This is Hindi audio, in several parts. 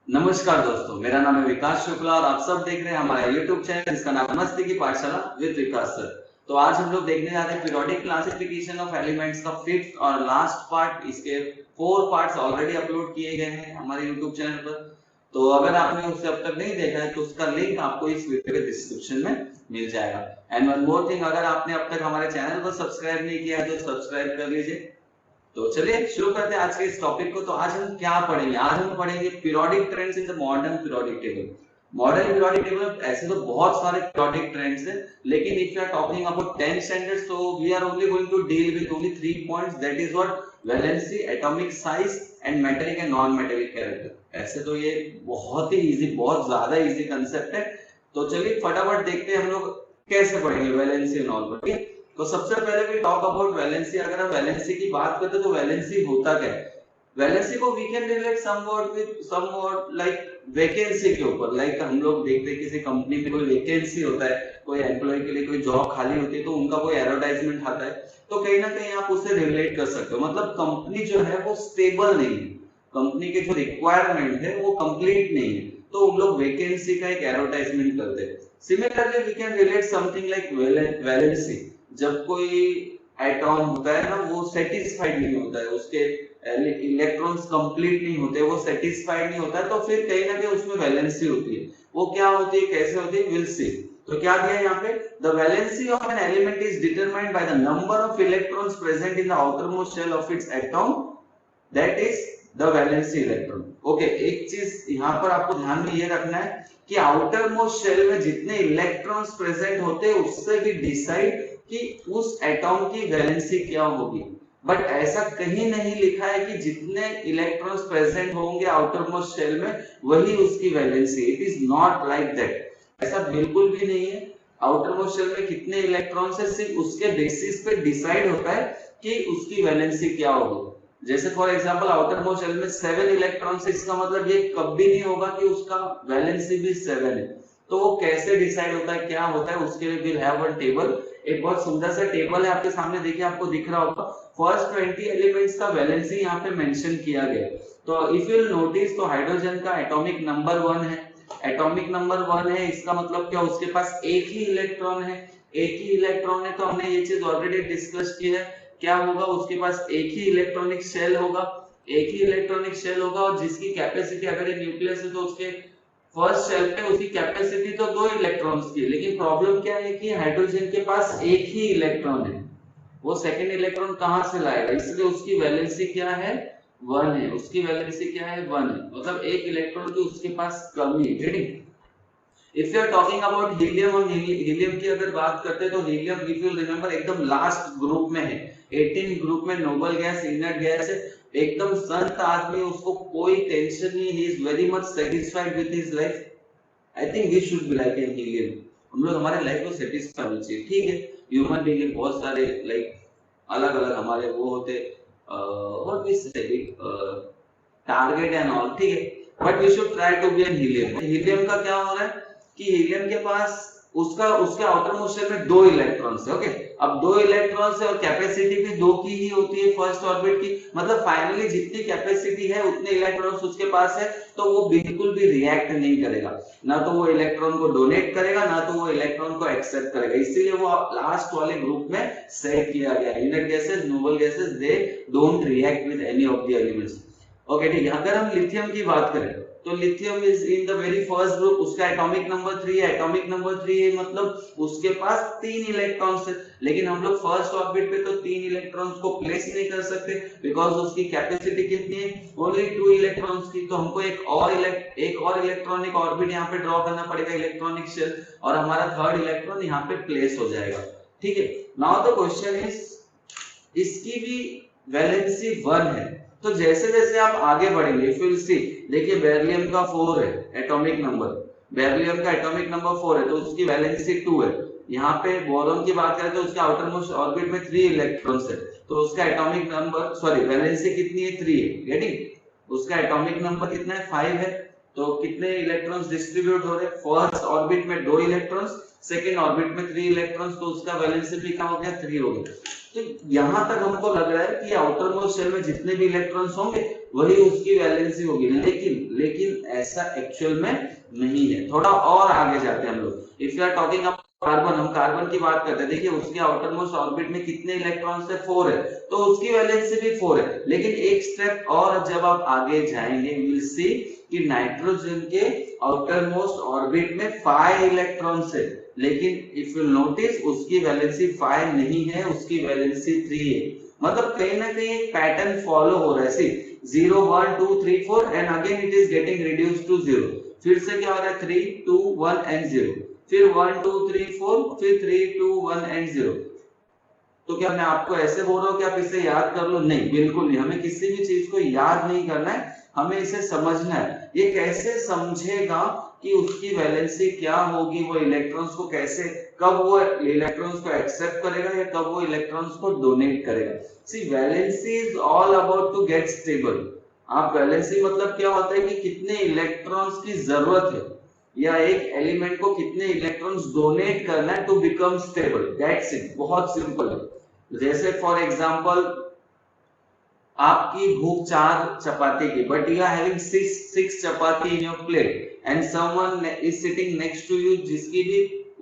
नमस्कार दोस्तों, मेरा नाम है विकास शुक्ला और आप सब देख रहे हैं हमारा YouTube चैनल जिसका नाम है मस्ती की पाठशाला विद विकास सर। तो आज हम लोग देखने जा रहे हैं पीरियोडिक क्लासिफिकेशन ऑफ एलिमेंट्स का फिफ्थ और लास्ट पार्ट। इसके 4 पार्ट्स ऑलरेडी अपलोड किए गए हैं हमारे YouTube चैनल पर। तो अगर आपने उसे अब तक नहीं देखा है तो उसका लिंक आपको इस वीडियो के डिस्क्रिप्शन में मिल जाएगा। एंड वन मोर थिंग, अगर आपने अब तक हमारे चैनल को सब्सक्राइब नहीं किया है तो सब्सक्राइब कर लीजिए। तो चलिए शुरू करते हैं आज के इस टॉपिक को। तो आज हम क्या पढ़ेंगे? आज हम पढ़ेंगे periodic trends in the modern periodic table. Modern periodic table ऐसे तो बहुत सारे पीरियोडिक ट्रेंड्स हैं, लेकिन if you are talking about 10 standards तो we are only going to deal with only 3 points, that is what valency, atomic size and metallic and non metallic character. ऐसे तो ये बहुत ही इजी, बहुत ज्यादा इजी कांसेप्ट है। तो चलिए फटाफट देखते हैं हम लोग कैसे पढ़ेंगे वैलेंसी एंड ऑल पर। तो सबसे पहले वी टॉक अबाउट वैलेंसी। अगर हम वैलेंसी की बात करते तो वैलेंसी होता क्या है? वैलेंसी को we can relate somewhat like vacancy के ऊपर। लाइक हम लोग देखते हैं किसी कंपनी में कोई वैकेंसी होता है, कोई एम्प्लॉय के लिए कोई जॉब खाली होती है तो उनका कोई एडवर्टाइजमेंट आता है, तो कहीं ना कहीं आप उससे रिलेट कर सकते हो। मतलब कंपनी जो है वो स्टेबल नहीं है, कंपनी के जो रिक्वायरमेंट है वो कंप्लीट नहीं है, तो उन लोग वैकेंसी का एक एडवर्टाइजमेंट करते हैं। Similarly we can relate something like valency. जब कोई एटॉम होता है ना, वो सेटिस्फाइड नहीं होता है, उसके इलेक्ट्रॉन्स कंप्लीट नहीं होते, वो सेटिस्फाइड नहीं होता है, तो फिर कहीं ना कहीं उसमें वैलेंसी होती है। वो क्या होती है, कैसे होती है, विल सी। तो क्या दिया है यहाँ पे? The valency of an element is determined by the number of electrons present in the outermost shell of its atom, that is the valency electron. Okay, एक चीज यहाँ पर आपको ध्यान में ये रखना है कि आउटर मोस्ट शेल में जितने इलेक्ट्रॉन्स प्रेजेंट होते हैं उससे भी डिसाइड कि उस एटॉम की वैलेंसी क्या होगी। बट ऐसा कहीं नहीं लिखा है कि जितने इलेक्ट्रॉन्स प्रेजेंट होंगे आउटर मोस्ट शेल में वही उसकी valency. It is not like that, ऐसा बिल्कुल भी नहीं है। आउटर मोस्ट शेल में कितने इलेक्ट्रॉन्स है सिर्फ उसके बेसिस पे डिसाइड होता है कि उसकी वैलेंसी क्या होगी। जैसे for example outermost shell में 7 इलेक्ट्रॉन्स है, इसका मतलब ये कभी नहीं होगा कि उसका वैलेंसी भी 7 है। तो वो कैसे डिसाइड होता है, क्या होता है, उसके लिए विल हैव वन टेबल। एक बहुत सुंदर सा टेबल है आपके सामने, देखिए आपको दिख रहा होगा। फर्स्ट 20 एलिमेंट्स का वैलेंसी यहाँ पे मेंशन किया गया। तो इफ यू नोटिस तो हाइड्रोजन का एटॉमिक नंबर 1 है। एटॉमिक नंबर 1 है, इसका मतलब क्या, उसके पास एक ही इलेक्ट्रॉन है। एक ही इलेक्ट्रॉन है तो हमने ये चीज ऑलरेडी डिस्कस की है। क्या होगा, उसके पास एक ही इलेक्ट्रॉनिक शेल होगा। एक ही इलेक्ट्रॉनिक शेल होगा और जिसकी कैपेसिटी, अगर ये न्यूक्लियस है तो उसके फर्स्ट शेल पे उसकी कैपेसिटी तो 2 इलेक्ट्रॉन्स की है, लेकिन प्रॉब्लम क्या है कि हाइड्रोजन के पास एक ही इलेक्ट्रॉन है। वो सेकंड इलेक्ट्रॉन कहां से लाएगा, इसलिए उसकी वैलेंसी क्या है, 1 है। उसकी वैलेंसी क्या है, 1 है। मतलब एक इलेक्ट्रॉन की उसके पास कमी है। Getting? If you are talking about helium, और हीलियम की अगर बात करते हैं तो हीलियम, इफ यू रिमेंबर, एकदम लास्ट ग्रुप में है। 18 ग्रुप में नोबल गैस, इनर्ट गैस है। एकदम संत आदमी, उसको कोई टेंशन नहीं, he is very much satisfied with his life. I think we should be like an helium. हम लोग हमारे लाइफ को सेटिस्फाई होना चाहिए। ठीक है, ह्यूमन बीइंग बहुत सारे लाइक अलग अलग हमारे वो होते, what we say, target and all, ठीक है, but we should try to be an helium. Helium का क्या हो रहा है कि हीलियम के पास उसका उसके आउटर मोस्ट शेल में 2 इलेक्ट्रॉन्स है। ओके, अब 2 इलेक्ट्रॉन्स है और कैपेसिटी भी 2 की ही होती है फर्स्ट ऑर्बिट की। मतलब फाइनली जितनी कैपेसिटी है उतने इलेक्ट्रॉन्स उसके पास है, तो वो बिल्कुल भी रिएक्ट नहीं करेगा। ना तो वो इलेक्ट्रॉन को डोनेट करेगा, ना तो वो इलेक्ट्रॉन को एक्सेप्ट करेगा। इसीलिए वो लास्ट वाले ग्रुप में सेट किया गया। Inert gases, noble gases, they don't react with any of the elements. Okay, ठीक है। अगर हम लिथियम की बात करें तो lithium is in the very first group, उसका एटॉमिक नंबर 3 है। एटॉमिक नंबर 3 है मतलब उसके पास 3 इलेक्ट्रॉन्स है, लेकिन हम लोग फर्स्ट ऑर्बिट पे तो 3 इलेक्ट्रॉन्स को प्लेस नहीं कर सकते बिकॉज उसकी कैपेसिटी कितनी है, ओनली 2 इलेक्ट्रॉन्स की। तो हमको एक और इलेक्ट्रॉनिक ऑर्बिट यहाँ पे ड्रॉ करना पड़ेगा, इलेक्ट्रॉनिक शेल, और हमारा थर्ड इलेक्ट्रॉन यहाँ पे प्लेस हो जाएगा। ठीक है, नाउ द क्वेश्चन इज, इसकी भी वैलेंसी 1 है। तो जैसे जैसे आप आगे बढ़ेंगे फिर सी, देखिए बेरिलियम का 4 है एटॉमिक नंबर, बेरिलियम का एटॉमिक नंबर 4 है तो उसकी वैलेंसी 2 है। यहाँ पे बोरॉन की बात करें तो उसके आउटर मोस्ट ऑर्बिट में 3 इलेक्ट्रॉन्स है, तो उसका एटॉमिक नंबर, सॉरी, वैलेंसी कितनी है, 3 है। गेटिंग? उसका एटॉमिक नंबर कितना है, 5 है। तो कितने इलेक्ट्रॉन्स डिस्ट्रीब्यूट हो रहे हैं, फर्स्ट ऑर्बिट में 2 इलेक्ट्रॉन्स, सेकेंड ऑर्बिट में 3 इलेक्ट्रॉन्स, तो उसका वैलेंसी भी क्या हो गया, 3 हो गया। तो यहां तक हमको लग रहा है कि आउटर मोस्ट शेल में जितने भी इलेक्ट्रॉन्स होंगे वही उसकी वैलेंसी होगी, लेकिन ऐसा एक्चुअल में नहीं है। थोड़ा और आगे जाते हैं हम लोग। If you are talking about carbon, हम कार्बन की बात करते हैं, देखिए उसके आउटर मोस्ट ऑर्बिट में कितने इलेक्ट्रॉन्स है, 4 है, तो उसकी वैलेंसी भी 4 है। लेकिन एक स्टेप और जब आप आगे जाएंगे विल सी कि नाइट्रोजन के आउटर मोस्ट ऑर्बिट में 5 इलेक्ट्रॉन्स है, लेकिन इफ यू नोटिस उसकी वैलेंसी 5 नहीं है, उसकी वैलेंसी 3 है। मतलब कहीं ना कहीं एक पैटर्न फॉलो हो रहा है। C 0 1 2 3 4 and again it is getting reduced to 0। फिर से क्या हो रहा है, 3 2 1 एंड 0, फिर 1 2 3 4, फिर 3 2 1 एंड 0। तो क्या मैं आपको ऐसे बोल रहा हूँ कि आप इसे याद कर लो? नहीं, बिल्कुल नहीं। हमें किसी भी चीज को याद नहीं करना है, हमें इसे समझना है। ये कैसे समझेगा कि उसकी वैलेंसी क्या होगी, वो इलेक्ट्रॉन्स को कैसे, कब वो इलेक्ट्रॉन्स को एक्सेप्ट करेगा या कब वो इलेक्ट्रॉन्स को डोनेट करेगा। See valency is all about to get stable. आप वैलेंसी मतलब क्या होता है कि कितने इलेक्ट्रॉन्स की जरूरत है या एक एलिमेंट को कितने इलेक्ट्रॉन्स डोनेट करना है to become stable, that's it. बहुत सिंपल है। जैसे फॉर एग्जांपल आपकी भूख 4 चपाती की, but you are having 6 chapati in your plate and someone is sitting next to you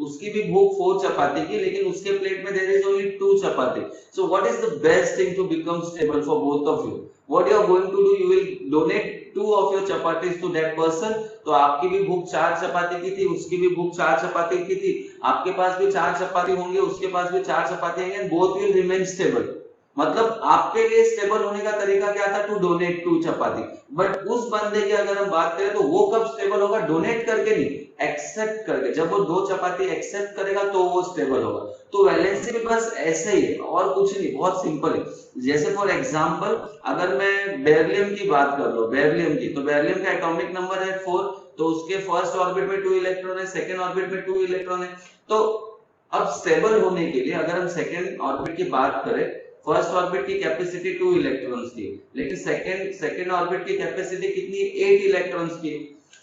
उसकी भी भूख 4 चपाती की, लेकिन उसके प्लेट में there is only 2 chapati. So what is the best thing to become stable for both of you? What you are going to do, you will donate 2 of your chapatis to that person। तो आपकी भी भूख 4 चपाती की थी, उसकी भी भूख 4 चपाती की थी, आपके पास भी 4 चपाती होंगे, उसके पास भी 4 चपाती होंगे, both will remain stable। मतलब आपके लिए स्टेबल होने का तरीका क्या था, टू डोनेट 2 चपाती। बट उस बंदे की अगर हम बात करें तो वो कब स्टेबल होगा, डोनेट करके नहीं, एक्सेप्ट करके। जब वो 2 चपाती एक्सेप्ट करेगा तो वो स्टेबल होगा। तो वैलेंसी भी बस ऐसे ही है और कुछ नहीं, बहुत सिंपल है। जैसे फॉर एग्जांपल अगर मैं बेरिलियम की बात कर लो, बेरिलियम की, तो बेरिलियम का एटॉमिक नंबर है 4, तो उसके फर्स्ट ऑर्बिट में 2 इलेक्ट्रॉन है, सेकंड ऑर्बिट में 2 इलेक्ट्रॉन है। तो अब स्टेबल होने के लिए अगर हम सेकंड ऑर्बिट की बात करें, फर्स्ट ऑर्बिट की कैपेसिटी 2 इलेक्ट्रॉन्स की, लेकिन सेकंड ऑर्बिट की कैपेसिटी कितनी है, 8 इलेक्ट्रॉन्स की।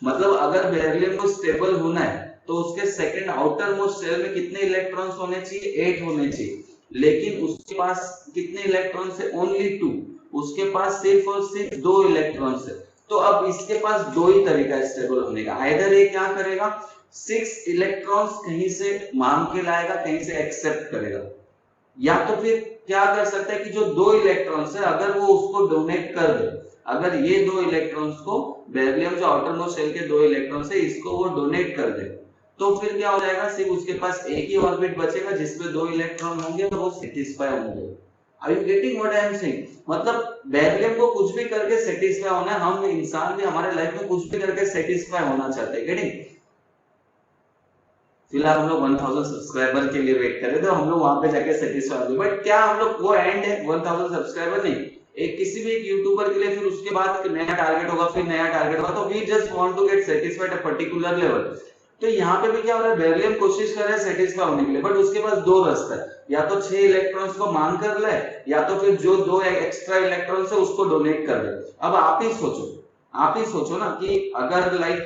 मतलब अगर बेरिलियम को स्टेबल होना है तो उसके सेकंड आउटर मोस्ट शेल में कितने इलेक्ट्रॉन्स होने चाहिए, 8 होने चाहिए। लेकिन उसके पास कितने इलेक्ट्रॉन्स है, ओनली 2। उसके पास सिर्फ और सिर्फ 2 इलेक्ट्रॉन्स है। तो अब इसके पास 2 ही तरीका है स्टेबल होने का। आइदर ये क्या करेगा, 6 इलेक्ट्रॉन्स कहीं से मांग के लाएगा, कहीं से एक्सेप्ट करेगा, या तो फिर क्या कर सकता है कि जो 2 इलेक्ट्रॉन्स है अगर वो उसको डोनेट कर दे, अगर ये 2 इलेक्ट्रॉन्स को बेरिलियम जो आउटर मोस्ट शेल के 2 इलेक्ट्रॉन्स है इसको वो डोनेट कर दे, तो फिर क्या हो जाएगा, सिर्फ उसके पास एक ही ऑर्बिट बचेगा जिसमें 2 इलेक्ट्रॉन होंगे और वो सेटिस्फाई होंगे। Are you getting what I am saying? मतलब बेरिलियम को कुछ भी करके सेटिस्फाई होना है, हम इंसान भी हमारे लाइफ में कुछ भी करके सेटिस्फाई होना चाहते हैं। गेटिंग? फिलहाल हम लोग 1000 सब्सक्राइबर के लिए वेट कर रहे थे, तो हम लोग वहां पे जाके सेटिस्फाई होंगे। बट क्या हम लोग वो एंड है 1000 सब्सक्राइबर नहीं, एक किसी भी एक यूट्यूबर के लिए फिर उसके बाद नया टारगेट होगा, फिर नया टारगेट होगा। तो we just want to get satisfied at a particular level. तो यहाँ पे भी क्या हो रहा है, बेरिलियम कोशिश कर रहा है सेटिस्फाई होने के लिए, बट उसके पास 2 रास्ता है, या तो 6 इलेक्ट्रॉन्स को मांग कर ले, या तो फिर जो 2 एक्स्ट्रा इलेक्ट्रॉन्स है उसको डोनेट कर दे। अब आप ही सोचो ना कि अगर लाइक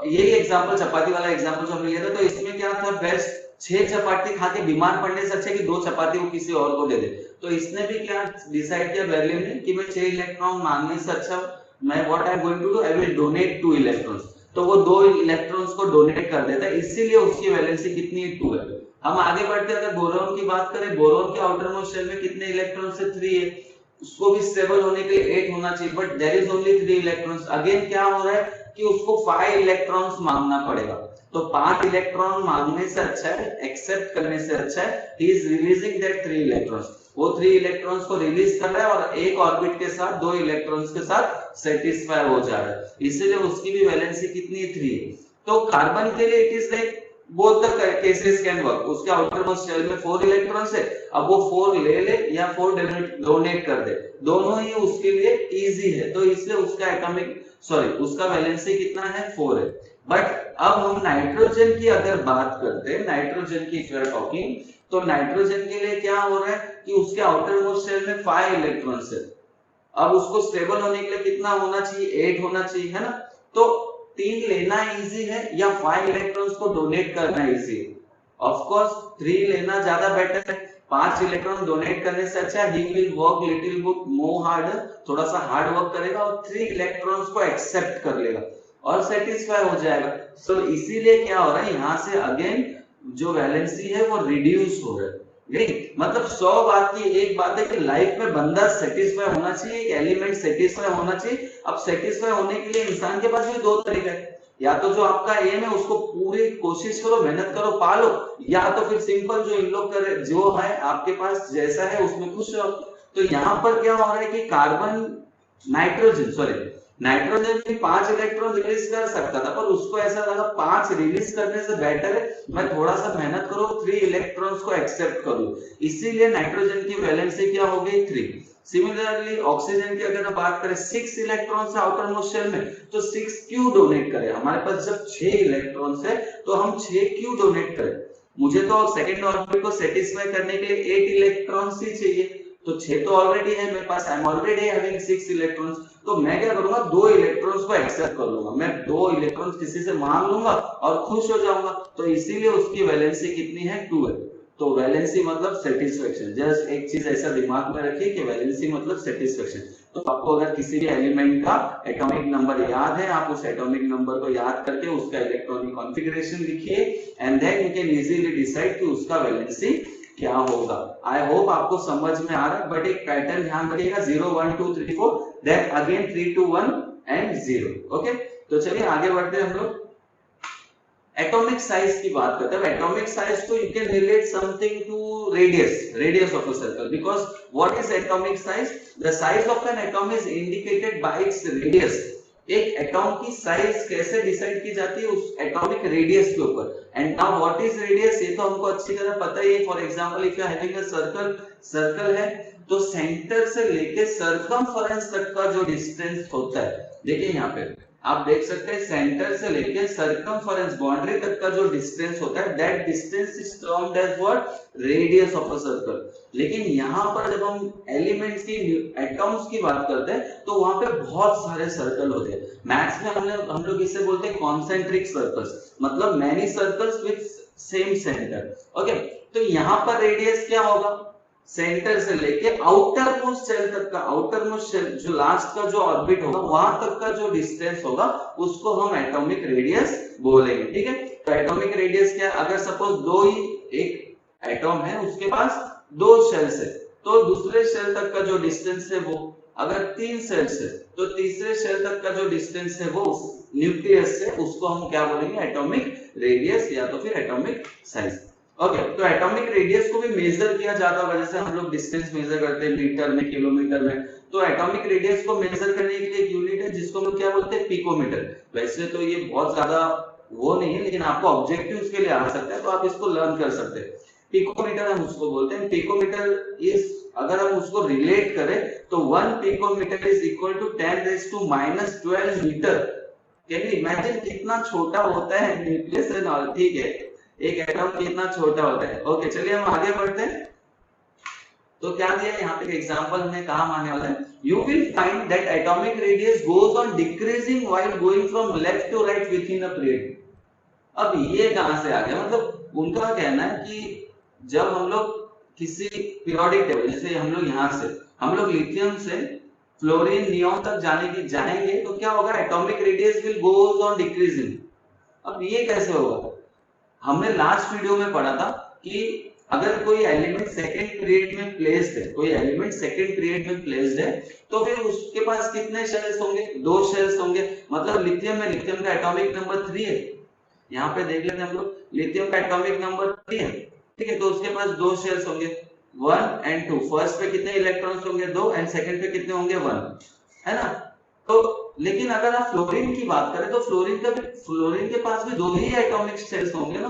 यही एग्जांपल, चपाती वाला एग्जांपल जो हमने लिया था, तो इसमें क्या था, बेस्ट 6 चपाती खा के बीमार पड़ने से अच्छा कि 2 चपाती वो किसी और को दे दे। तो इसने भी क्या डिसाइड किया बेरिलियम ने कि मैं 6 इलेक्ट्रॉन मांगने से अच्छा मैं what I am going to do, I will donate 2 electrons. तो वो 2 इलेक्ट्रॉन्स को डोनेट कर देता है, इसीलिए उसकी वैलेंसी कितनी है, 2 है। हम आगे बढ़ते हैं, अगर बोरॉन की बात करें, बोरॉन के आउटर मोस्ट शेल में कितने इलेक्ट्रॉन्स है, 3 है। उसको भी स्टेबल होने के लिए 8 होना चाहिए, but there is only 3 electrons. Again क्या हो रहा है कि उसको 5 इलेक्ट्रॉन्स मांगना पड़ेगा। तो 5 इलेक्ट्रॉन मांगने से अच्छा है, एक्सेप्ट करने से अच्छा है, he is releasing that 3 electrons. वो 3 इलेक्ट्रॉन्स को रिलीज कर रहा है और एक ऑर्बिट के साथ 2 इलेक्ट्रॉन्स के साथ सेटिस्फाई हो जा रहा है, इसीलिए उसकी भी वैलेंसी कितनी, 3 है। तो कार्बन के लिए it is like both the cases can work. उसके आउटर मोस्ट शेल में 4 इलेक्ट्रॉन्स है, अब वो 4 ले ले या 4 डोनेट कर दे, दोनों ही उसके लिए इजी है। तो इसलिए उसका वैलेंसी कितना है, 4 है। बट अब हम नाइट्रोजन की अगर बात करते हैं, नाइट्रोजन की इफ टॉकिंग, तो नाइट्रोजन के लिए क्या हो रहा है कि उसके आउटर मोस्ट शेल में 5 इलेक्ट्रॉन्स है। अब उसको स्टेबल होने के लिए कितना होना चाहिए, 8 होना चाहिए, है ना। तो 3 लेना इजी है या 5 इलेक्ट्रॉन्स को डोनेट करना इजी है? ऑफ कोर्स 3 लेना ज्यादा बेटर है। 5 इलेक्ट्रॉन डोनेट करने से अच्छा he will work little book more hard, थोड़ा सा हार्ड वर्क करेगा और 3 इलेक्ट्रॉन्स को एक्सेप्ट कर लेगा और सेटिस्फाई हो जाएगा। सो इसीलिए क्या हो रहा है, यहाँ से अगेन जो वैलेंसी है वो रिड्यूस हो रहा है। मतलब 100 बात की एक बात है कि लाइफ में बंदा सेटिस्फाई होना चाहिए, एक एलिमेंट सेटिस्फाई होना चाहिए। अब सेटिस्फाई होने के लिए इंसान के पास भी दो तरीका है, या तो जो आपका एम है उसको पूरी कोशिश करो, मेहनत करो, पालो, या तो फिर सिंपल जो इन लोग करे जो है आपके पास जैसा है उसमें खुश रहो। तो यहाँ पर क्या हो रहा है कि नाइट्रोजन भी 5 इलेक्ट्रॉन रिलीज कर सकता था, पर उसको ऐसा लगा 5 रिलीज करने से बेटर है मैं थोड़ा सा मेहनत करूं, 3 इलेक्ट्रॉन्स को एक्सेप्ट करूं, इसीलिए नाइट्रोजन की वैलेंसी क्या हो गई 3। सिमिलरली ऑक्सीजन की अगर हम बात करें 6 इलेक्ट्रॉन से आउटर मोस्ट शेल में, तो 6 क्यों डोनेट करें, हमारे पास जब 6 इलेक्ट्रॉन है तो हम 6 क्यों डोनेट करें, मुझे तो सेकंड ऑर्बिट को सेटिस्फाई करने के लिए 8 इलेक्ट्रॉन्स ही चाहिए, तो 6 तो ऑलरेडी है मेरे पास, I am already having 6 electrons, तो मैं क्या करूंगा 2 इलेक्ट्रॉन्स को एक्सेप्ट कर लूंगा, मैं 2 इलेक्ट्रॉन्स किसी से मांग लूंगा और खुश हो जाऊंगा, तो इसीलिए उसकी वैलेंसी कितनी है 2 है। तो वैलेंसी मतलब सेटिस्फेक्शन, जस्ट एक चीज ऐसा दिमाग में रखिए कि वैलेंसी मतलब सेटिस्फेक्शन। तो आपको अगर किसी भी एलिमेंट का एटॉमिक नंबर याद है, आप उस एटॉमिक नंबर को याद करके उसका इलेक्ट्रॉनिक कॉन्फ़िगरेशन लिखिए and then you can easily decide कि उसका वैलेंसी क्या होगा। आई होप आपको समझ में आ रहा है, बट एक पैटर्न ध्यान रखिएगा 0 1 2 3 4 देन अगेन 3 2 1 एंड 0। ओके, तो चलिए आगे बढ़ते हैं हम लोग एटॉमिक साइज की बात करते हैं। एटॉमिक साइज को you can relate something to radius of a circle, because what is atomic size, the size of an atom is indicated by its radius. एक एटॉम की साइज कैसे डिसाइड की जाती है, उस एटॉमिक रेडियस के ऊपर। And now what is radius, ये तो हमको अच्छी तरह पता ही है। For example if you are having a circle है तो सेंटर से लेके सर्कमफरेंस तक का जो डिस्टेंस होता है, देखिए यहाँ पे आप देख सकते हैं सेंटर से लेके सर्कमफरेंस बाउंड्री तक का जो डिस्टेंस होता है, that distance is termed as what, radius of a circle. लेकिन यहाँ पर जब हम एलिमेंट्स की एटॉम्स की बात करते हैं तो वहां पे बहुत सारे सर्कल होते हैं। मैथ्स में हम लोग इसे बोलते हैं कॉन्सेंट्रिक सर्कल्स, मतलब many circles with same centre. Okay, तो यहाँ पर रेडियस क्या होगा, सेंटर से लेके आउटर मोस्ट शेल तक का, आउटर मोस्ट शेल जो लास्ट का जो ऑर्बिट होगा वहां तक का जो डिस्टेंस होगा उसको हम एटॉमिक रेडियस बोलेंगे। ठीक है, तो एटॉमिक रेडियस क्या, अगर सपोज दो ही एक एटॉम है उसके पास 2 शेल्स है, तो दूसरे शेल तक का जो डिस्टेंस है वो, अगर 3 शेल्स है तो तीसरे शेल तक का जो डिस्टेंस है वो न्यूक्लियस से, उसको हम क्या बोलेंगे, एटॉमिक रेडियस या तो फिर एटॉमिक साइज। ओके, तो एटॉमिक रेडियस को भी मेजर किया जाता होगा, जैसे हम लोग डिस्टेंस मेजर करते हैं मीटर में, किलोमीटर में, तो एटॉमिक रेडियस को मेजर करने के लिए एक यूनिट है जिसको हम लोग क्या बोलते हैं, पिकोमीटर। वैसे तो ये बहुत ज्यादा वो नहीं है, लेकिन आपको ऑब्जेक्टिव्स के लिए आ सकता है तो आप इसको लर्न कर सकते हैं। पिकोमीटर हम उसको बोलते हैं। पिकोमीटर इज, अगर हम उसको रिलेट करें तो 1 picometre is equal to 10⁻⁻12 metre. Can you imagine कितना छोटा होता है न्यूक्लियस एंड ऑल। ठीक है, एक एटॉम कितना छोटा होता है। ओके, चलिए हम आगे बढ़ते हैं। तो क्या दिया यहाँ पे एग्जांपल में काम आने वाला है, you will find that atomic radius goes on decreasing while going from left to right within a period. अब ये कहां से आ गया, मतलब उनका कहना है कि जब हम लोग किसी पीरियोडिक टेबल, जैसे हम लोग यहाँ से हम लोग लिथियम से फ्लोरीन नियोन तक जाएंगे तो क्या होगा, atomic radius will goes on decreasing. अब ये कैसे होगा, हमने लास्ट वीडियो में पढ़ा था कि अगर कोई एलिमेंट सेकंड पीरियड में प्लेस्ड है, कोई एलिमेंट सेकंड पीरियड में प्लेस्ड है तो फिर उसके पास कितने शेल्स होंगे, 2 शेल्स होंगे। मतलब लिथियम में, लिथियम का एटॉमिक नंबर 3 है, यहाँ पे देख लेते हैं हम लोग, लिथियम का एटॉमिक नंबर 3 है। ठीक है, तो उसके पास 2 शेल्स होंगे 1 एंड 2। फर्स्ट पे कितने इलेक्ट्रॉन्स होंगे 2 एंड सेकंड पे कितने होंगे 1, है ना। तो लेकिन अगर आप फ्लोरीन की बात करें तो फ्लोरीन के पास भी 2 ही एटॉमिक शेल्स होंगे ना,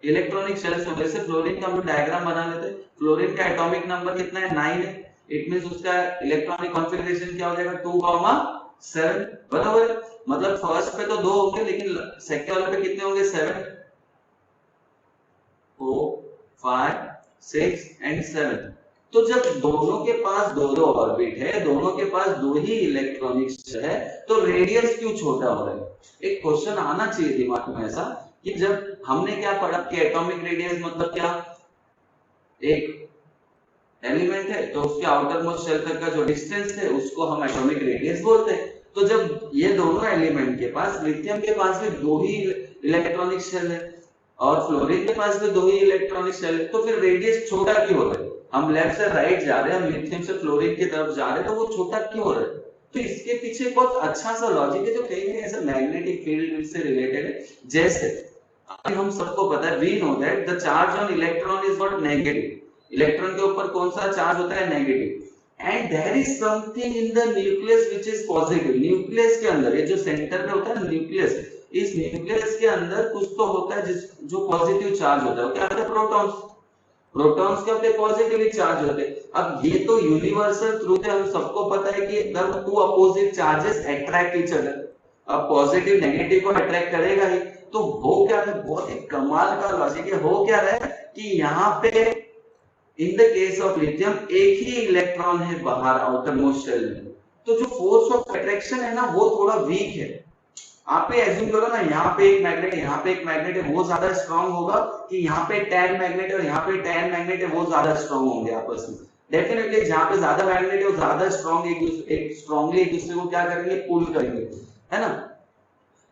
इलेक्ट्रॉनिक शेल्स होंगे। जैसे फ्लोरीन का हम लोग डायग्राम बना लेते हैं, फ्लोरीन का एटॉमिक नंबर कितना है 9 है, इट मींस उसका इलेक्ट्रॉनिक कॉन्फ़िगरेशन क्या हो जाएगा 2,7, बराबर। मतलब फर्स्ट पे तो 2 होंगे लेकिन सेकंड वाले पे कितने होंगे 7, 4 5 6 एंड 7। तो जब दोनों के पास 2 ऑर्बिट है, दोनों के पास 2 ही इलेक्ट्रॉनिक्स है, तो रेडियस क्यों छोटा हो रहा है। एक क्वेश्चन आना चाहिए दिमाग में ऐसा कि जब हमने क्या पढ़ा कि एटॉमिक रेडियस मतलब क्या, एक एलिमेंट है तो उसके आउटर मोस्ट शेल तक का जो डिस्टेंस है उसको हम एटॉमिक रेडियस बोलते हैं। तो जब ये दोनों एलिमेंट के पास, लिथियम के पास भी 2 ही इलेक्ट्रॉनिक शेल है और फ्लोरीन के पास भी 2 ही इलेक्ट्रॉनिक शेल है, तो फिर रेडियस छोटा क्यों हो रहा है? हम लेफ्ट से राइट जा रहे हैं, हम लिथियम से फ्लोरीन की तरफ जा रहे हैं, तो वो छोटा क्यों हो रहा है? तो इसके पीछे बहुत अच्छा सा लॉजिक है जो कहीं ना ऐसे मैग्नेटिक फील्ड से रिलेटेड है। जैसे हम सबको पता है, we know that the charge on electron is what? Negative. Electron के ऊपर कौन सा चार्ज होता है? Negative. And there is something in the nucleus which is positive. Nucleus के अंदर, ये जो सेंटर में होता है न्यूक्लियस, इस न्यूक्लियस के अंदर कुछ तो होता है जिस जो पॉजिटिव चार्ज होता है, क्या होता है? प्रोटॉन्स। प्रोटॉन्स क्या होते हैं? पॉजिटिवली चार्ज होते हैं। अब ये तो यूनिवर्सल ट्रूथ है, हम सबको पता है कि अगर two opposite charges attract each other, अब पॉजिटिव नेगेटिव को अट्रैक्ट करेगा ही, तो हो क्या है? बहुत ही कमाल का लॉजिक है। हो क्या रहा है कि यहाँ पे in the case of lithium एक ही इलेक्ट्रॉन है बाहर आउटर मोस्ट शेल में, तो जो फोर्स ऑफ अट्रैक्शन है ना वो थोड़ा वीक है। आप पे एज्यूम करो ना, यहाँ पे एक मैग्नेट, यहाँ पे एक मैग्नेट है, वो ज्यादा स्ट्रांग होगा कि यहाँ पे टैन मैग्नेट है और यहाँ पे टैन मैग्नेट है, वो ज्यादा स्ट्रांग होंगे आपस में। डेफिनेटली जहाँ पे ज्यादा मैग्नेट है वो ज्यादा स्ट्रांग एक स्ट्रांगली एक दूसरे को क्या करेंगे? पुल करेंगे, है ना?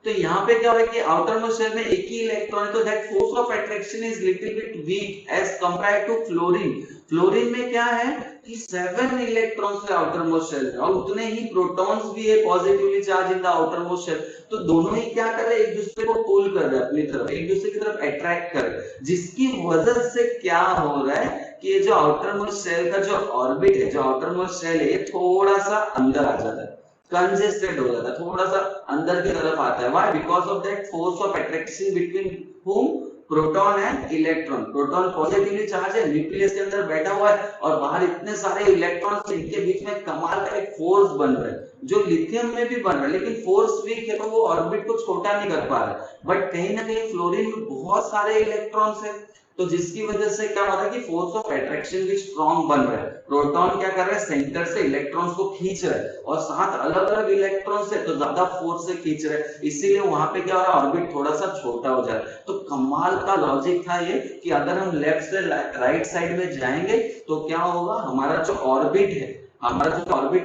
तो यहाँ पे क्या हो रहा है कि आउटर मोस्ट शेल में एक ही इलेक्ट्रॉन है, तो that force of attraction is little bit weak as compared to fluorine. Fluorine में क्या है कि 7 इलेक्ट्रॉन्स है आउटर मोस्ट शेल में और उतने ही प्रोटॉन्स भी है positively charge in the outermost shell. तो दोनों ही क्या कर रहे हैं? एक दूसरे को पुल कर रहे हैं अपनी तरफ, एक दूसरे की तरफ अट्रैक्ट कर रहे हैं, जिसकी वजह से क्या हो रहा है कि ये जो आउटर मोस्ट शेल का जो ऑर्बिट है, जो आउटर मोस्ट शेल है, थोड़ा सा अंदर आ जाता है, कंजेस्टेड हो जाता है, थोड़ा सा अंदर की तरफ आता है। Why? Because of that force of attraction between whom? Proton and electron. Proton positively charge है, न्यूक्लियस के अंदर बैठा हुआ है और बाहर इतने सारे इलेक्ट्रॉन्स, इनके बीच में कमाल का एक फोर्स बन रहा है, जो लिथियम में भी बन रहा है, लेकिन फोर्स वीक है तो वो ऑर्बिट को छोटा नहीं कर पा रहा है। बट कहीं ना कहीं फ्लोरीन में बहुत सारे इलेक्ट्रॉन्स है, तो जिसकी वजह से क्या हो रहा है कि फोर्स ऑफ अट्रैक्शन भी स्ट्रॉन्ग बन रहा है। प्रोटॉन क्या कर रहा है? सेंटर से इलेक्ट्रॉन्स को खींच रहा है और साथ अलग अलग इलेक्ट्रॉन्स है तो ज्यादा फोर्स से खींच रहा है, इसीलिए वहां पे क्या हो रहा है? ऑर्बिट थोड़ा सा छोटा हो जा रहा है। तो कमाल का लॉजिक था ये कि अगर हम लेफ्ट से राइट साइड में जाएंगे तो क्या होगा? हमारा जो ऑर्बिट है,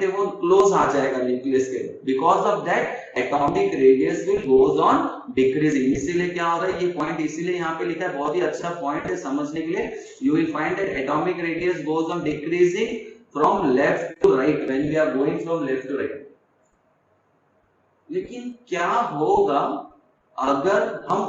वो क्लोज आ जाएगा न्यूक्लियस के, because of that atomic radius will goes on decreasing. इसीलिए क्या हो रहा है? ये पॉइंट इसीलिए यहाँ पे लिखा है, बहुत ही अच्छा पॉइंट है समझने के लिए। You will find that atomic radius goes on decreasing from left to right when we are going from left to right. लेकिन क्या होगा अगर हम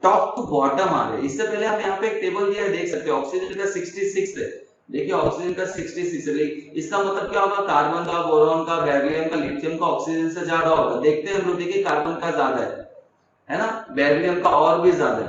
टॉप टू बॉटम आ रहे? इससे पहले हम यहाँ पे एक टेबल दिया है, देख सकते हैं। ऑक्सीजन का 66 है, देखिए ऑक्सीजन का 66 है, इसका मतलब क्या होगा? कार्बन का, बोरॉन का, बेरिलियम का, लिथियम का ऑक्सीजन से ज्यादा होगा। देखते हैं हम लोग, देखिए कार्बन का ज्यादा है ना, बेरिलियम का और भी ज्यादा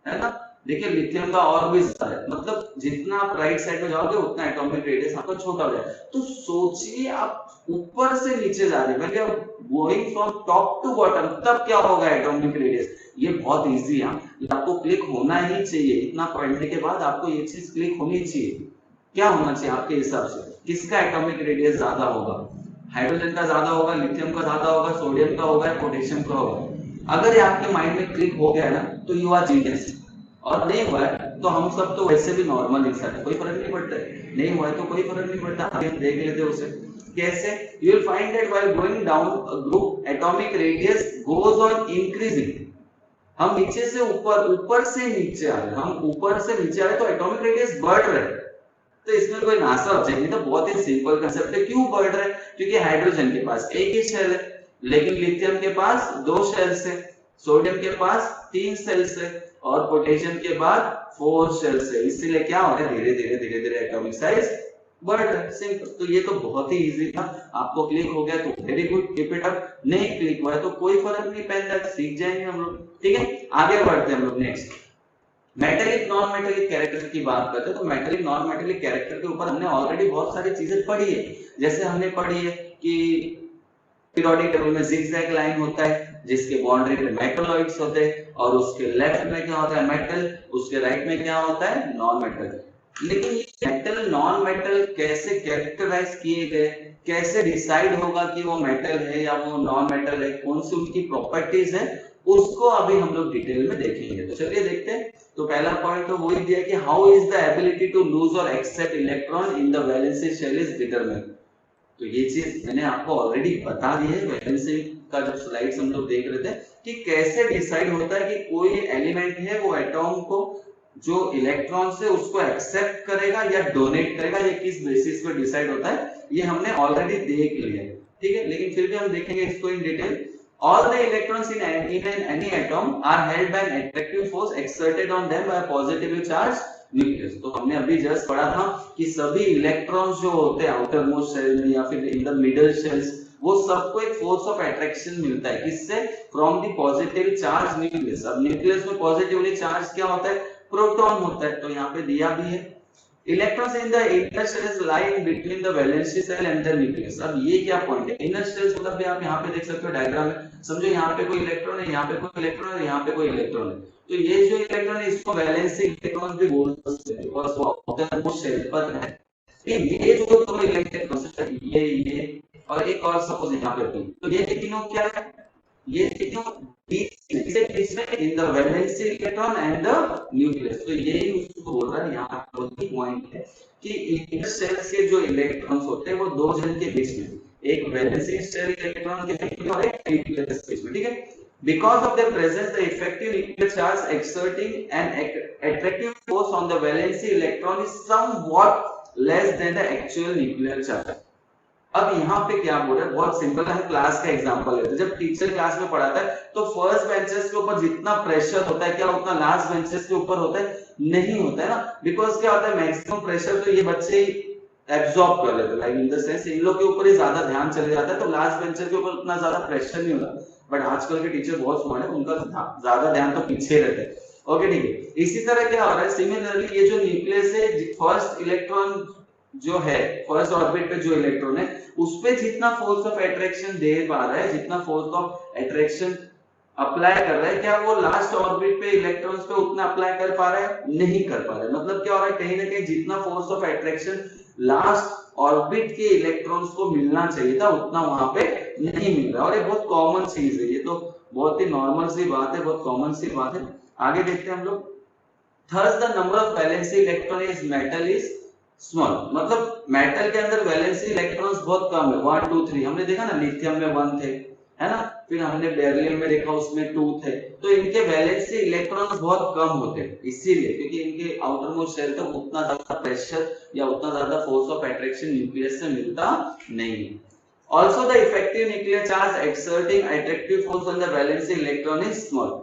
है ना, देखिए लिथियम का और भी ज्यादा है। मतलब जितना आप राइट साइड में जाओगे उतना एटॉमिक रेडियस आपका छोटा हो जाएगा। तो सोचिए आप ऊपर से नीचे जा रहे हैं, going from top to bottom, तब क्या होगा एटॉमिक रेडियस? ये बहुत इजी है, आपको क्लिक होना ही चाहिए। इतना पढ़ने के बाद आपको ये चीज क्लिक होनी चाहिए। क्या होना चाहिए आपके हिसाब से? किसका एटॉमिक रेडियस ज्यादा होगा? हाइड्रोजन का ज्यादा होगा, लिथियम का ज्यादा होगा, सोडियम का होगा, पोटेशियम का होगा? अगर ये आपके माइंड में क्लिक हो गया ना तो यू आर जीनियस, और नहीं हुआ है तो हम सब तो वैसे भी नॉर्मल इंसान है, कोई फर्क नहीं पड़ता है। नहीं हुआ है तो कोई फर्क नहीं पड़ता, हम देख लेते उसे कैसे। You will find that while going down a group atomic radius goes on increasing. हम नीचे से ऊपर, ऊपर से नीचे आ रहे हैं, हम ऊपर से नीचे आ रहे तो एटॉमिक रेडियस बढ़ रहा है। तो इसमें कोई नासा ऑब्जेक्ट नहीं, तो बहुत ही सिंपल कांसेप्ट है। क्यों बढ़ रहा है? क्योंकि हाइड्रोजन के पास एक ही शेल है, लेकिन लिथियम के पास 2 शेल्स है, सोडियम के पास 3 शेल्स है और पोटेशियम के बाद 4 शेल्स है। इसीलिए क्या हो रहा है? धीरे धीरे धीरे धीरे एटॉमिक साइज बढ़ रहा है। सिंपल। तो ये तो बहुत ही इजी था, आपको क्लिक हो गया तो very good, keep it up. नहीं क्लिक हुआ है तो कोई फर्क नहीं पड़ता, सीख जाएंगे हम लोग। ठीक है, आगे बढ़ते हैं हम लोग next. Metallic non metallic character की बात करते हैं तो मेटेलिक नॉन मेटेलिक कैरेक्टर के ऊपर हमने ऑलरेडी बहुत सारी चीजें पढ़ी है। जैसे हमने पढ़ी है कि पीरियोडिक टेबल में जिगजैग लाइन होता है जिसके बाउंड्री पे मेटलॉइड्स होते हैं और उसके लेफ्ट में क्या होता है? मेटल, उसके राइट में क्या होता है? Non metal. लेकिन ये मेटल नॉन मेटल कैसे कैरेक्टराइज किए गए, कैसे डिसाइड होगा कि वो मेटल है या वो नॉन मेटल है, कौन सी उनकी प्रॉपर्टीज है, उसको अभी हम लोग डिटेल में देखेंगे। तो चलिए देखते हैं। तो पहला पॉइंट तो वही दिया कि how is the ability to lose और accept electron in the valency shell is determined. तो ये चीज मैंने आपको ऑलरेडी बता दी है वैलेंसी का जब स्लाइड्स हम लोग देख रहे थे कि कैसे डिसाइड होता है कि कोई एलिमेंट है वो एटॉम को जो इलेक्ट्रॉन से उसको एक्सेप्ट करेगा या डोनेट करेगा, ये किस बेसिस पे डिसाइड होता है, ये हमने ऑलरेडी देख लिया है, ठीक है। लेकिन फिर भी हम देखेंगे इसको in detail. All the electrons in any atom are held by an attractive force exerted on them by a positively charged nucleus। तो हमने अभी जस्ट पढ़ा था कि सभी इलेक्ट्रॉन्स जो होते हैं आउटर मोस्ट शेल में या फिर इन द मिडल शेल्स, वो सबको एक फोर्स ऑफ अट्रैक्शन मिलता है, किससे? From the positively charge nucleus. अब न्यूक्लियस में पॉजिटिवली चार्ज क्या होता है? प्रोटॉन होता है। तो यहाँ पे दिया भी है electrons in the inner shells lie in between the valency shell and the nucleus. अब ये क्या पॉइंट है? इनर शेल्स मतलब भी आप यहाँ पे देख सकते हो डायग्राम में, समझो यहाँ पे कोई इलेक्ट्रॉन है, यहाँ पे कोई इलेक्ट्रॉन है, यहाँ पे कोई इलेक्ट्रॉन है। तो ये जो इलेक्ट्रॉन है इसको वैलेंसी इलेक्ट्रॉन भी बोल सकते हैं बिकॉज़ वो आउटर शेल पर है। ये जो दोनों इलेक्ट्रॉन ये और एक और सपोज यहाँ पे, तो ये तीनों क्या है? ये तीनों बीच में इन the valency electron and the nucleus. तो यही उसको बोल रहा है यहाँ पे पॉइंट है कि इनर शेल्स के जो इलेक्ट्रॉन्स होते हैं वो दो जन के बीच में, एक वैलेंसी शेल इलेक्ट्रॉन के बीच में और एक न्यूक्लियस के बीच में, ठीक है। Because of their presence, the effective nuclear charge exerting an attractive force on the valency electron is somewhat less than the actual nuclear charge। अब यहाँ पे क्या बोल रहा है? बहुत सिंपल है, हम क्लास का एग्जांपल लेते हैं। जब टीचर क्लास में पढ़ाता है तो फर्स्ट बेंचेस के ऊपर जितना प्रेशर होता है क्या उतना लास्ट बेंचेस के ऊपर होता है? नहीं होता है ना। बिकॉज क्या होता है, मैक्सिमम प्रेशर तो ये बच्चे एब्सॉर्ब कर लेते हैं, like in the sense in लोग के ऊपर ही ज्यादा ध्यान चले जाता है, तो लास्ट बेंचर के ऊपर उतना ज्यादा प्रेशर नहीं होता। बट आजकल के टीचर बहुत स्मार्ट है, उनका ज्यादा ध्यान तो पीछे रहता है। ओके ठीक है। इसी तरह क्या हो रहा है, सिमिलरली ये जो न्यूक्लियस है, फर्स्ट इलेक्ट्रॉन जो है, फर्स्ट ऑर्बिट पे जो इलेक्ट्रॉन है उस पे जितना फोर्स ऑफ अट्रैक्शन दे पा रहा है, जितना फोर्स ऑफ अट्रैक्शन अप्लाई कर रहा है, क्या वो लास्ट ऑर्बिट पे इलेक्ट्रॉन्स पे उतना अप्लाई कर पा रहा है? नहीं कर पा रहा है। मतलब क्या हो रहा है, कहीं ना कहीं जितना force of attraction last orbit के इलेक्ट्रॉन्स को मिलना चाहिए था उतना वहां पे नहीं मिल रहा। और ये बहुत कॉमन चीज है, ये तो बहुत ही नॉर्मल सी बात है, बहुत कॉमन सी बात है। आगे देखते हैं हम लोग। Thus the number of valency electron is metal is small. मतलब मेटल के अंदर वैलेंसी इलेक्ट्रॉन्स बहुत कम है, 1 2 3। हमने देखा ना लिथियम में 1 थे, है ना, फिर हमने बेरिलियम में देखा उसमें 2 थे। तो इनके वैलेंसी इलेक्ट्रॉन्स बहुत कम होते हैं, इसीलिए क्योंकि इनके आउटर मोस्ट शेल तक उतना ज्यादा प्रेशर या उतना ज्यादा फोर्स ऑफ अट्रैक्शन न्यूक्लियस से मिलता नहीं है। Also the effective nuclear charge exerting attractive force on the valence electron is small।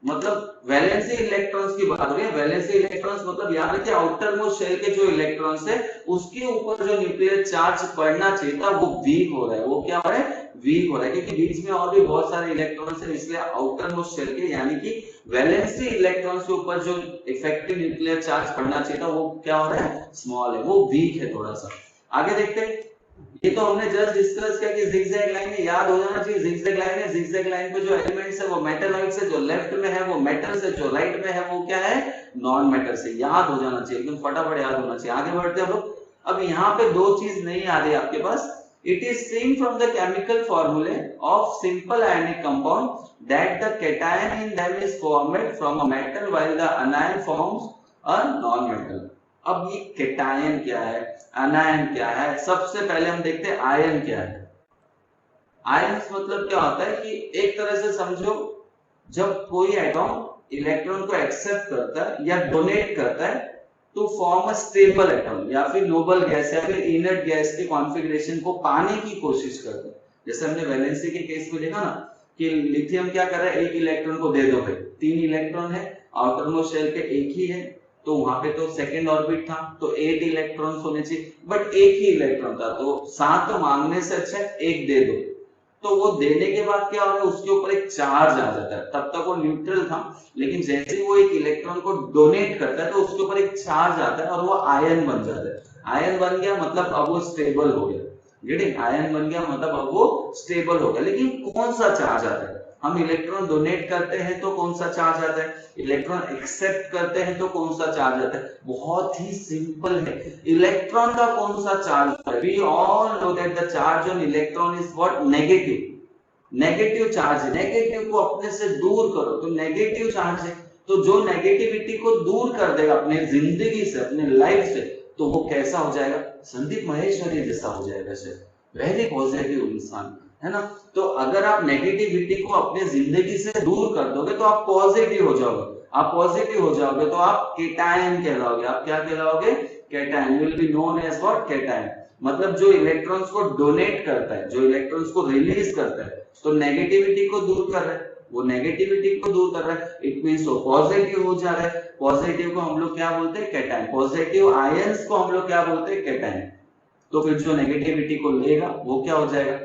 मतलब वैलेंसी इलेक्ट्रॉन्स की बात हो रही है। वैलेंसी इलेक्ट्रॉन्स मतलब याद रखिए आउटर मोस्ट शेल के जो इलेक्ट्रॉन्स है उसके ऊपर जो न्यूक्लियर चार्ज पड़ना चाहिए था वो वीक हो रहा है। वो क्या हो रहा है? वीक हो रहा है, क्योंकि बीच में और भी बहुत सारे इलेक्ट्रॉन्स हैं, इसलिए आउटर मोस्ट शेल के यानी कि वैलेंसी इलेक्ट्रॉन्स के ऊपर जो इफेक्टिव न्यूक्लियर चार्ज पड़ना चाहिए था वो क्या हो रहा है? स्मॉल है, वो वीक है थोड़ा सा। आगे देखते हैं। ये तो हमने जस्ट डिस्कस किया कि जिगजैग लाइन है, याद हो जाना चाहिए जिगजैग लाइन है। जिगजैग लाइन पे जो एलिमेंट्स है वो मेटलॉइड्स है, जो लेफ्ट में है वो मेटल्स है, जो राइट में है वो क्या है? नॉन मेटल्स है। याद हो जाना चाहिए, एकदम फटाफट याद होना चाहिए। आगे बढ़ते हैं हम लोग। अब यहाँ पे दो चीज नहीं आ रही आपके पास। It is seen from the chemical formulae of simple ionic compound that the cation in them is formed from a metal while the anion forms a non metal. अब ये कैटायन क्या है, अनायन क्या है? सबसे पहले हम देखते हैं आयन क्या है। आयन्स मतलब क्या होता है कि एक तरह से समझो, जब कोई एटॉम इलेक्ट्रॉन को एक्सेप्ट करता है या डोनेट करता है तो फॉर्म अ स्टेबल एटॉम या फिर नोबल गैस या फिर इनर्ट गैस के कॉन्फ़िगरेशन को पाने की कोशिश करता है। जैसे हमने वैलेंसी के केस में देखा ना कि लिथियम क्या कर रहा है, एक इलेक्ट्रॉन को दे दो भाई, 3 इलेक्ट्रॉन है, आउटर मोस्ट शेल पे एक ही है, तो वहां पे तो सेकंड ऑर्बिट था तो 8 इलेक्ट्रॉन्स होने चाहिए, बट एक ही इलेक्ट्रॉन था, तो 7 तो मांगने से अच्छा एक दे दो। तो वो देने के बाद क्या होगा, उसके ऊपर एक चार्ज आ जाता है। तब तक वो न्यूट्रल था, लेकिन जैसे ही वो एक इलेक्ट्रॉन को डोनेट करता है तो उसके ऊपर एक चार्ज आता है और वो आयन बन जाता है। आयन बन गया मतलब अब वो स्टेबल हो गया। गेटिंग, आयन बन गया मतलब अब वो स्टेबल हो गया। लेकिन कौन सा चार्ज आता है, हम इलेक्ट्रॉन डोनेट करते हैं तो कौन सा चार्ज आता है, इलेक्ट्रॉन एक्सेप्ट करते हैं तो कौन सा चार्ज आता है, बहुत ही सिंपल है। इलेक्ट्रॉन का कौन सा चार्ज है, we all know that the charge on electron is what, negative, negative charge है। नेगेटिव को अपने से दूर करो तो नेगेटिव चार्ज है, तो जो नेगेटिविटी को दूर कर देगा अपने जिंदगी से, अपने लाइफ से, तो वो कैसा हो जाएगा, संदीप महेश्वरी जैसा हो जाएगा सर, वेरी पॉजिटिव इंसान, है ना। तो अगर आप नेगेटिविटी को अपने जिंदगी से दूर कर दोगे तो आप पॉजिटिव हो जाओगे, आप पॉजिटिव हो जाओगे तो आप केटायन कहलाओगे। आप क्या कहलाओगे, cation, will be known as what, cation. मतलब जो इलेक्ट्रॉन्स को डोनेट करता है, जो इलेक्ट्रॉन्स को रिलीज करता है, तो नेगेटिविटी को दूर कर रहा है, वो नेगेटिविटी को दूर कर रहा है, इट मींस वो पॉजिटिव हो जा रहा है। पॉजिटिव को हम लोग क्या बोलते हैं, केटायन। पॉजिटिव आयंस को हम लोग क्या बोलते हैं, केटायन। तो फिर जो नेगेटिविटी को लेगा वो क्या हो जाएगा,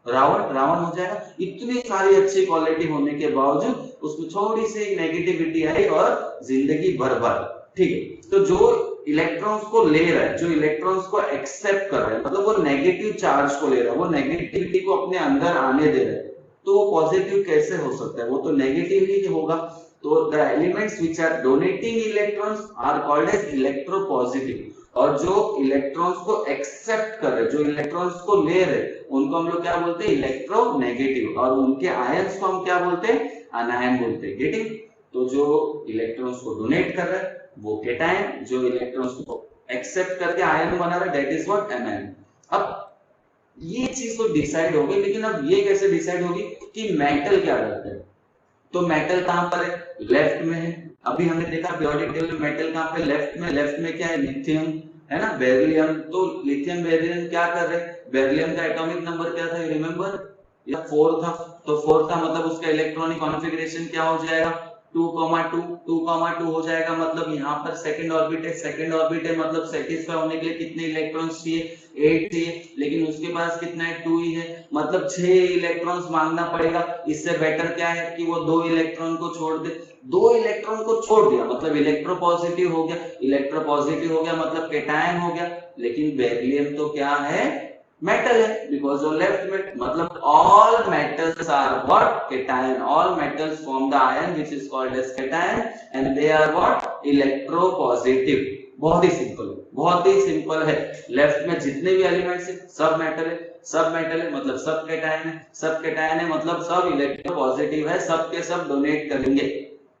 रावण, रावण हो जाएगा। इतनी सारी अच्छी क्वालिटी होने के बावजूद उसमें थोड़ी सी नेगेटिविटी आई और जिंदगी बर्बाद, ठीक है। तो जो इलेक्ट्रॉन्स को ले रहा है, जो इलेक्ट्रॉन्स को एक्सेप्ट कर रहा है, मतलब वो नेगेटिव चार्ज को ले रहा है, वो नेगेटिविटी को अपने अंदर आने दे रहा है, तो वो पॉजिटिव कैसे हो सकता है, वो तो नेगेटिव ही होगा। तो the elements which are donating electrons are called as electropositive, और जो इलेक्ट्रॉन्स को एक्सेप्ट कर रहे, जो इलेक्ट्रॉन्स को ले रहे, उनको हम लोग क्या बोलते हैं, इलेक्ट्रोनेगेटिव, और उनके आयंस को हम क्या बोलते हैं, अनायन बोलते हैं, गेटिंग। तो जो इलेक्ट्रॉन्स को डोनेट कर रहा है वो केटायन, जो इलेक्ट्रॉन्स को एक्सेप्ट करके आयन बना रहा है दैट इज व्हाट, एनायन। अब ये चीज तो डिसाइड हो गई, लेकिन अब ये कैसे डिसाइड होगी कि मेटल क्या करता है। तो मेटल कहां पर है, लेफ्ट में है। अभी हमने देखा पीरियोडिक टेबल में मेटल कहां पे, लेफ्ट में। लेफ्ट में क्या है, लिथियम, है ना, बेरिलियम। तो लिथियम बेरिलियम क्या कर रहे हैं, बेरिलियम का एटॉमिक नंबर क्या था, रिमेंबर, या 4 था। तो 4 था मतलब उसका इलेक्ट्रॉनिक कॉन्फ़िगरेशन क्या हो जाएगा, 2,2 2,2 हो जाएगा। मतलब यहाँ पर सेकंड ऑर्बिट है, सेकंड ऑर्बिट है मतलब सेटिस्फाई होने के लिए कितने इलेक्ट्रॉन्स चाहिए, 8 चाहिए, लेकिन उसके पास कितना है, 2 ही है, मतलब 6 इलेक्ट्रॉन्स मांगना पड़ेगा। इससे बेटर क्या है कि वो 2 इलेक्ट्रॉन को छोड़ दे। 2 इलेक्ट्रॉन को छोड़ दिया मतलब इलेक्ट्रोपॉजिटिव हो गया, इलेक्ट्रोपॉजिटिव हो गया मतलब केटायन हो गया। लेकिन बेरिलियम तो क्या है, मेटल है, बिकॉज ऑफ लेफ्ट में। मतलब all metals are what, cation. All metals form the ion which is called as cation and they are what, electropositive. बहुत ही सिंपल, बहुत ही सिंपल है। लेफ्ट में जितने भी एलिमेंट्स है सब मेटल है, सब मेटल है मतलब सब केटायन है, सब केटायन है मतलब सब इलेक्ट्रोपॉजिटिव है, सब के सब डोनेट करेंगे,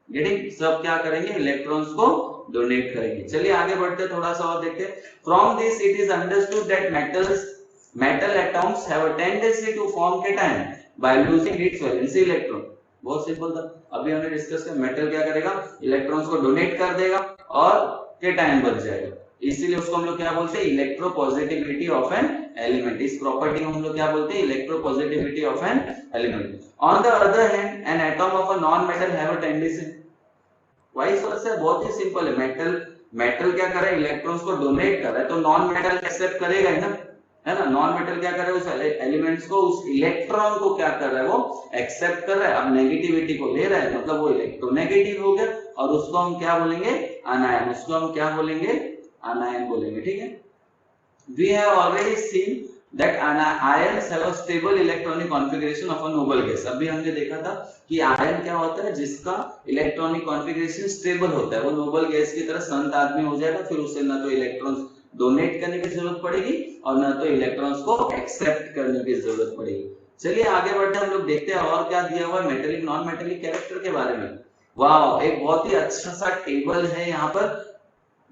गेटिंग, सब क्या करेंगे, इलेक्ट्रॉन्स को डोनेट करेंगे। चलिए आगे बढ़ते थोड़ा सा और देखते हैं। From this it is understood that metal atoms have a tendency to form cation by losing its valency electron। बहुत सिंपल था, अभी हमने डिस्कस किया। मेटल क्या करेगा, इलेक्ट्रॉन्स को डोनेट कर देगा और केटायन बन जाएगा, इसीलिए उसको हम लोग क्या बोलते हैं, इलेक्ट्रोपॉजिटिविटी ऑफ एन एलिमेंट। इस प्रॉपर्टी को हम लोग क्या बोलते हैं, electropositivity of an element. On the other hand an atom of a non metal have a tendency, vice versa, बहुत ही सिंपल है। मेटल क्या कर रहा है, इलेक्ट्रॉन्स को डोनेट कर रहा है, तो नॉन मेटल एक्सेप्ट करेगा ही ना, है ना। नॉन मेटल क्या कर रहा है, उस एलिमेंट्स को, उस इलेक्ट्रॉन को क्या कर रहा है, वो एक्सेप्ट कर रहा है। अब नेगेटिविटी को ले रहा है मतलब वो इलेक्ट्रोनेगेटिव हो गया, और उसको हम क्या बोलेंगे, अनायन। उसको हम क्या बोलेंगे, अनायन बोलेंगे, ठीक है। We have already seen that ions have a stable electronic configuration of a noble gas। अभी हमने देखा था कि आयन क्या होता है, जिसका इलेक्ट्रॉनिक कॉन्फ़िगरेशन स्टेबल होता है, वो नोबल गैस की तरह संत आदमी हो जाएगा। फिर उसे ना तो इलेक्ट्रॉन्स डोनेट करने की जरूरत पड़ेगी और ना तो इलेक्ट्रॉन्स को एक्सेप्ट करने की जरूरत पड़ेगी। चलिए आगे बढ़ते हम लोग देखते हैं और क्या दिया हुआ है मेटेलिक नॉन मेटेलिक कैरेक्टर के बारे में। वाह, एक बहुत ही अच्छा सा टेबल है यहाँ पर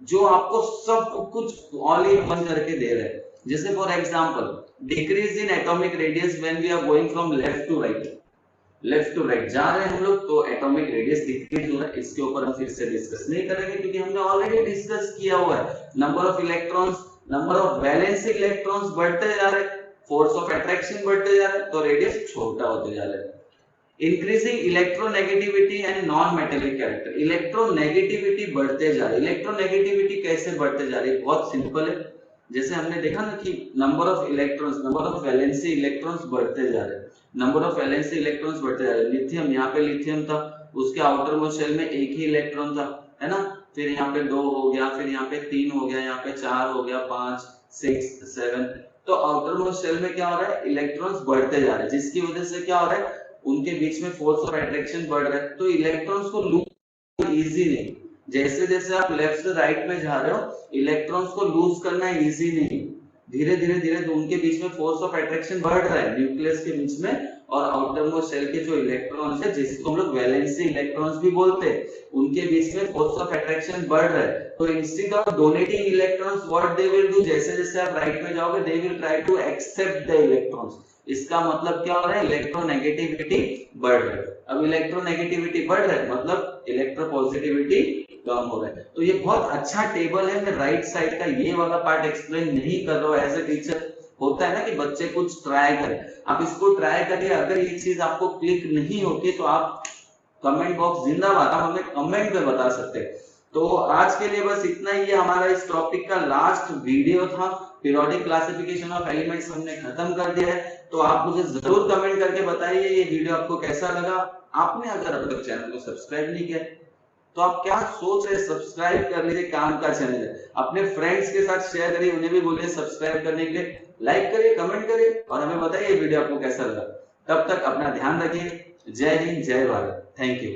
जो आपको सब कुछ ऑल इन वन करके दे रहा है। जैसे for example decrease in atomic radius when we are going from left to right, left to right जा रहे हैं हम लोग तो एटॉमिक रेडियस डिक्रीज हो रहा है। इसके ऊपर हम फिर से डिस्कस नहीं करेंगे क्योंकि हमने ऑलरेडी डिस्कस किया हुआ है। Number of electrons, number of valency electrons बढ़ते जा रहे हैं, फोर्स ऑफ अट्रैक्शन बढ़ते जा रहा है, तो रेडियस छोटा होते जा रहा है। Increasing electronegativity and non metallic character, electronegativity बढ़ते जा रही है। इलेक्ट्रोनेगेटिविटी कैसे बढ़ते जा रही है, बहुत सिंपल है। जैसे हमने देखा ना कि number of electrons, number of valency electrons बढ़ते जा रहे हैं, नंबर ऑफ वैलेंसी इलेक्ट्रॉन्स बढ़ते जा रहे हैं। लिथियम, यहाँ पे लिथियम था, उसके आउटर मोस्ट शेल में एक ही इलेक्ट्रॉन था, है ना। फिर यहाँ पे 2 हो गया, फिर यहाँ पे 3 हो गया, यहाँ पे 4 हो गया, 5 6 7। तो आउटर मोस्ट शेल में क्या हो रहा है, इलेक्ट्रॉन्स बढ़ते जा रहे हैं, जिसकी वजह से क्या हो रहा है, उनके बीच में फोर्स ऑफ अट्रैक्शन बढ़ रहा है। तो इलेक्ट्रॉन्स को लूज इजी नहीं, जैसे जैसे आप लेफ्ट से राइट में जा रहे हो, इलेक्ट्रॉन्स को लूज करना इजी नहीं, धीरे धीरे धीरे उनके बीच में फोर्स ऑफ अट्रैक्शन बढ़ रहा है न्यूक्लियस के बीच में और आउटर मोस्ट शेल के जो इलेक्ट्रॉन्स है, जिसको हम लोग वैलेंसी इलेक्ट्रॉन्स भी बोलते हैं, उनके बीच में फोर्स ऑफ अट्रैक्शन बढ़ रहा है। तो instead of donating electrons what they will do, जैसे जैसे आप राइट में जाओगे they will try to accept the electrons. इसका मतलब क्या हो रहा है, इलेक्ट्रोनेगेटिविटी बढ़ रहा है। अब इलेक्ट्रोनेगेटिविटी बढ़ रहा है मतलब इलेक्ट्रोपॉजिटिविटी कम हो रहा है। तो ये बहुत अच्छा टेबल है, मैं राइट साइड का ये वाला पार्ट एक्सप्लेन नहीं कर रहा हूं। एज ए टीचर होता है ना कि बच्चे कुछ ट्राई करें, आप इसको ट्राई करिए। अगर ये चीज आपको क्लिक नहीं होती तो आप कमेंट बॉक्स जिंदाबाद, आप हमें कमेंट में बता सकते हैं। तो आज के लिए बस इतना ही है, हमारा इस टॉपिक का लास्ट वीडियो था। पीरियोडिक क्लासिफिकेशन ऑफ एलिमेंट्स हमने खत्म कर दिया है। तो आप मुझे जरूर कमेंट करके बताइए ये वीडियो आपको कैसा लगा। आपने अगर अब तक चैनल को सब्सक्राइब नहीं किया तो आप क्या सोच रहे, सब्सक्राइब कर लीजिए, काम का चैनल है। अपने फ्रेंड्स के साथ शेयर करिए, उन्हें भी बोलिए सब्सक्राइब करने के लिए। लाइक करिए, कमेंट करिए और हमें बताइए वीडियो आपको कैसा लगा। तब तक अपना ध्यान रखिए। जय हिंद, जय भारत, थैंक यू।